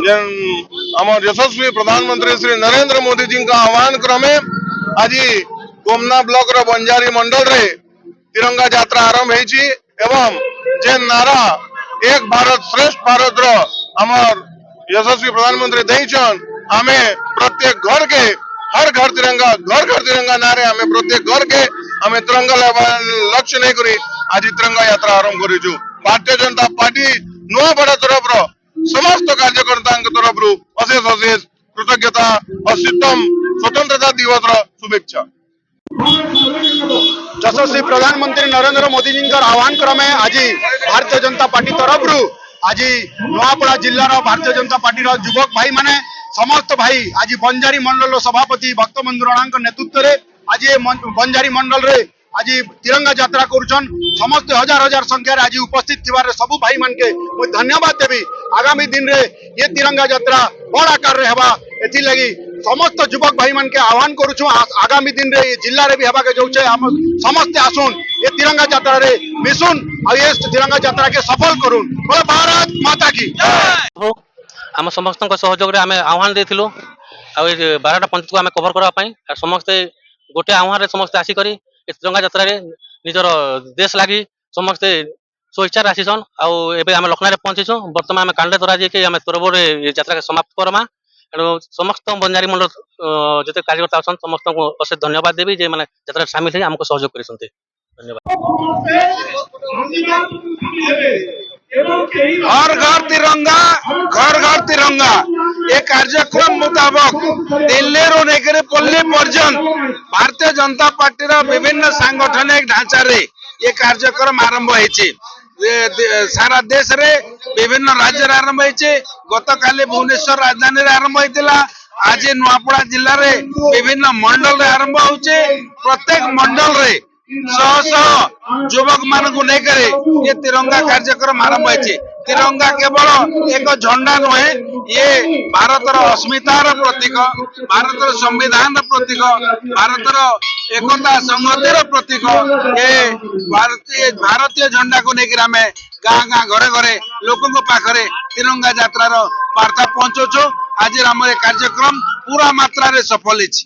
आम यशस्वी प्रधानमंत्री श्री नरेंद्र मोदी जी का आह्वान क्रमे आज गोमना ब्लॉक रो बंजारी मंडल रे तिरंगा यात्रा आरंभ होती एवं जे नारा एक भारत श्रेष्ठ भारत रो आमर यशस्वी प्रधानमंत्री देचन आमे प्रत्येक घर के हर घर तिरंगा नारे आमे प्रत्येक घर के आमे तिरंगा लक्ष्य नहीं करी आज तिरंगा यात्रा आरंभ करूँ। भारतीय जनता पार्टी नुआपड़ा तरफ समस्त कार्यकर्ता तरफ अशेष अशेष कृतज्ञता और शीतम स्वतंत्रता दिवस शुभेच्छा। यशस्वी प्रधानमंत्री नरेंद्र मोदी जी आह्वान क्रमे आज भारतीय जनता पार्टी तरफ आज नुआपड़ा जिलार भारतीय जनता पार्टी युवक भाई माने समस्त भाई आज बंजारी मंडल सभापति भक्तबंधु राणा नेतृत्व में आज बंजारी मंडल रे आज तिरंगा यात्रा करुछन समस्त हजार हजार संख्यार आज उपस्थित थिबार सबु भाई मान के मैं धन्यवाद देवी। आगामी दिन रे ये तिरंगा यात्रा बड़ आकार रे हेबा एथि लगी समस्त युवक भाई मान के आह्वान करुछु। आगामी दिन रे ये जिल्ला रे भी हेबा के जोचे हम समस्त आसुन ये तिरंगा यात्रा रे मिसुन आ ये तिरंगा यात्रा के सफल करुन। बोले भारत माता की जय। आम समस्त सहयोग रे आमे आह्वान देथिलु आ 12टा पंचायत को आमे कवर करबा पई समस्त गोटे आह्वान रे समस्त आसी करी तिरंगा यात्रा रे निजर देश लागि समस्त स्वेच्छा आसीसन आबे आम लखनारे पहुंचीछू। बर्तमान आम कांडे धरा जे आम तोरबोरे यात्रा के समाप्त करमा एणु समस्त बंजारी मंडल जिते कार्यकर्ता अछन समस्त को अशेष धन्यवाद देवी जे माने यात्रा शामिल है हमको सहयोग करिसंते। हर घर तिरंगा ये कार्यक्रम मुताबक दिल्ली रो लेकर पल्ली पर्यंत भारतीय जनता पार्टी विभिन्न सांगठनिक ढांचा रे ये कार्यक्रम आरंभ होइछि। सारा देश रे विभिन्न राज्य आरंभ होइछि। गतकाली भुवनेश्वर राजधानी रे आरंभ होइतिला। आज नुआपड़ा जिल्ला रे विभिन्न मंडल रे आरंभ होउछि। प्रत्येक मंडल रे सौ सौ युवक मान को लेकर ये तिरंगा कार्यक्रम आरंभ होइछि। तिरंगा केवल एक झंडा नुहे ये भारतर अस्मितार प्रतीक, भारतर संविधान प्रतीक, भारतर एकता संहतिर प्रतीक। ये भारतीय झंडा को लेकर आम गाँ गाँ घरे घरे लोकों पाखरे तिरंगा यात्रार वार्ता पहुंचुछु। आज आम कार्यक्रम पूरा मात्रा रे सफल होइछि।